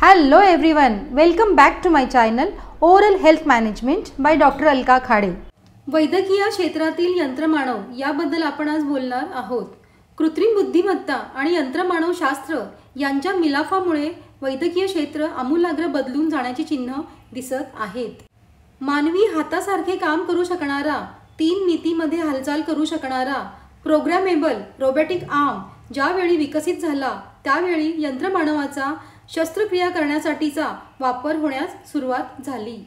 Hello everyone, welcome back to my channel Oral Health Management by Dr. Alka Khade. वैद्यकीय क्षेत्रातील यंत्रमानव याबद्दल आपण आज बोलणार आहोत। कृत्रिम बुद्धिमत्ता आणि यंत्रमानव शास्त्र यांच्या मिलाफामुळे वैद्यकीय क्षेत्र आमूलाग्र बदलून जाण्याची चिन्ह दिसत आहेत। मानवी हातासारखे काम करू शकणारा, 3 नीतीमध्ये हालचाल करू शकणारा प्रोग्रामेबल रोबोटिक आर्म ज्यावेळी विकसित झाला त्यावेळी यंत्रमानवाचा शस्त्रक्रिया करण्यासाठीचा वापर होण्यास सुरुवात झाली।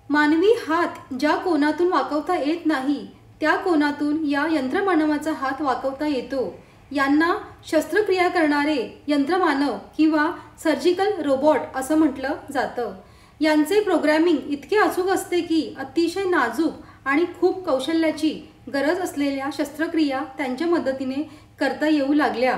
मानवी हात ज्या कोनातून वाकवता येत नाही त्या कोनातून या यंत्रमानवाचा हात वाकवता येतो। यांना शस्त्रक्रिया करणारे यंत्रमानव किंवा सर्जिकल रोबोट असं म्हटलं जातं। यांचे प्रोग्रामिंग इतके अचूक असते की अतिशय नाजूक आणि खूप कौशल्याची गरज असलेल्या शस्त्रक्रिया त्यांच्या मदतीने करता येऊ लागल्या।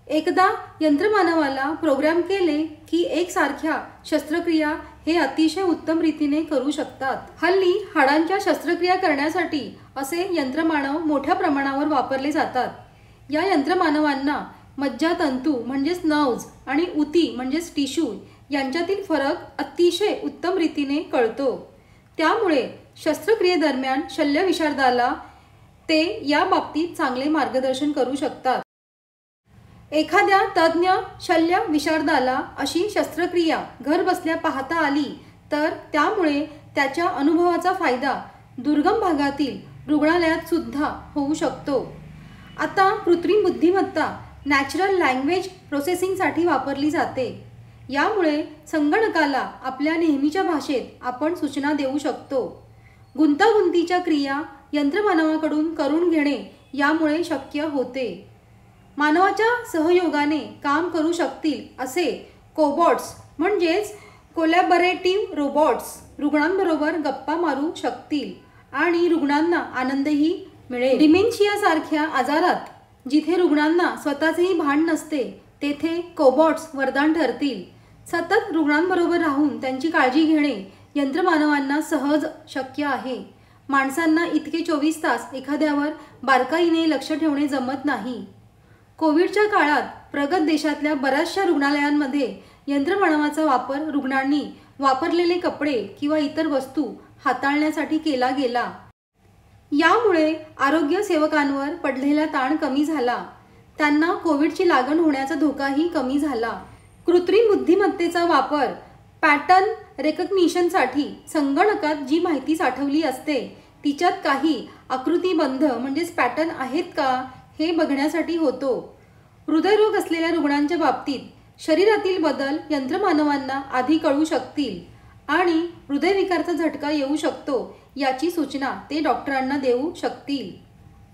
एकदा यंत्रमानवाला प्रोग्राम केले की एकसारख्या शस्त्रक्रिया हे अतिशय उत्तम रीतीने करू शकतात। हल्ली हाडांच्या शस्त्रक्रिया करण्यासाठी असे यंत्रमानव मोठ्या प्रमाणावर वापरले जातात। या यंत्रमानवांना मज्जातंतू म्हणजेच नर्व्स आणि उती म्हणजेच टिश्यू यांच्यातील फरक अतिशय उत्तम रीतीने कळतो। त्यामुळे शस्त्रक्रियेदरम्यान शल्यविशारदाला ते या बाबतीत चांगले मार्गदर्शन करू शकतात। एखाद्या तज्ञ शल्य विशारदाला अशी शस्त्रक्रिया घर बसल्या पाहता आली तर त्यामुळे त्याच्या अनुभवाचा फायदा दुर्गम भागातील रुग्णालयात सुद्धा होऊ शकतो। आता कृत्रिम बुद्धिमत्ता नॅचरल लँग्वेज प्रोसेसिंगसाठी वापरली जाते। यामुळे संगणकाला आपल्या नेहमीच्या भाषेत आपण सूचना देऊ शकतो। गुंतागुंतीच्या क्रिया यंत्रमानवाकडून करून घेणे यामुळे शक्य होते। मानवाच्या सहयोगाने काम करू शकतील असे कोबॉट्स म्हणजेच कोलॅबोरेटिव्ह रोबोट्स रुग्णांबरोबर गप्पा मारू शकतील आणि रुग्णांना आनंदही मिळेल। डिमेन्शिया सारख्या आजारात जिथे रुग्णांना स्वतःचेही भान नसते तेथे कोबॉट्स वरदान ठरतील। सतत रुग्णांबरोबर राहून त्यांची काळजी घेणे यंत्रमानवांना सहज शक्य आहे। माणसांना इतके 24 तास एखाद्यावर बारकाईने लक्ष ठेवणे जमत नाही। कोविडच्या काळात प्रगत देशातल्या बऱ्याचशा रुग्णालयांमध्ये यंत्रमानवाचा वापर रुग्णांनी वापरलेले कपडे किंवा इतर वस्तू हाताळण्यासाठी केला गेला। यामुळे आरोग्य सेवकांवर पडलेला ताण कमी झाला। त्यांना कोविडची लागण होण्याचा धोकाही कमी झाला। कृत्रिम बुद्धिमत्तेचा वापर पॅटर्न रेकग्निशनसाठी संगणकात जी माहिती साठवली असते तिच्यात काही आकृतिबंध म्हणजेच पॅटर्न आहेत का हे बघण्यासाठी होतो। हृदयरोग असलेल्या रुग्णांच्या बाबतीत शरीरातील बदल यंत्रमानवांना आधी कळू शकतील आणि हृदयविकाराचा झटका येऊ शकतो याची सूचना ते डॉक्टरांना देऊ शकतील।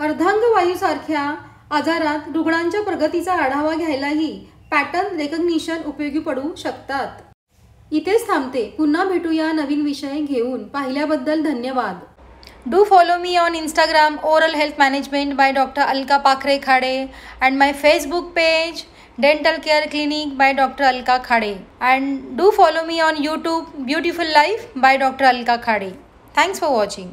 अर्धांगवायूसारख्या आजारात रुग्णांच्या प्रगतीचा आढावा घ्यायलाही पॅटर्न रेकग्निशन उपयोगी पडू शकतात। इथेच थांबते, पुन्हा भेटूया नवीन विषय घेऊन। पाहिल्याबद्दल धन्यवाद। Do follow me on Instagram Oral Health Management by Dr. Alka Pakre Khade and my Facebook page Dental Care Clinic by Dr. Alka Khade, and do follow me on YouTube Beautiful Life by Dr. Alka Khade. Thanks for watching.